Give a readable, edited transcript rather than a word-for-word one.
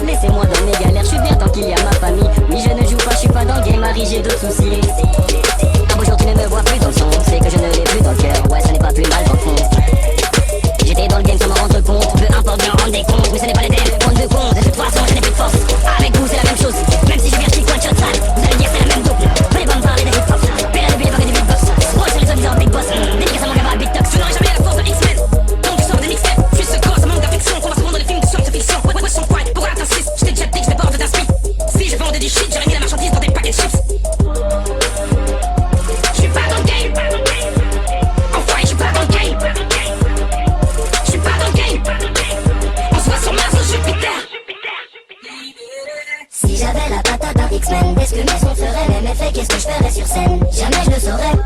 Laissez-moi dans mes galères, je suis bien tant qu'il y a ma famille. Oui, je ne joue pas, je suis pas dans le game, Marie, j'ai d'autres soucis. Un beau jour tu ne me vois plus dans le son, c'est que je ne l'ai plus dans le cœur. Ouais, ce n'est pas plus mal dans le fond. J'étais dans le game sans m'en rendre compte. Peu importe bien rendre des comptes, mais ce n'est pas les dents. Compte de compte, de toute façon je n'ai plus de force. Avec vous c'est la même chose, même si je viens one shot sale. Vous allez dire c'est la même dope. Venez pas me parler de hip-hop. Père n'oublie pas que du beatbox. Roll sur les soi-disant big boss. Dédicace à mon gars Big Tox. Je n'aurai jamais la force de X-Men. Donc je sors des mixtapes. Je suis ce gosse, un manque d'affection. Qu'on va se rendre dans les films de science-fiction. Ouais, son pride, pour atteindre 6. Je t'ai déjà dit que je vais pas hors de ta speed. Si je vendais du shit, j'aurais mis la marchandise dans des paquets de chips. Je suis pas dans le game. Enfin, je suis pas dans le game. Je suis pas dans le game. On se voit sur Mars ou Jupiter. Si j'avais la patate d'un X-Men, est-ce que mes sons feraient même effet? Qu'est-ce que je ferais sur scène? Jamais je le saurais.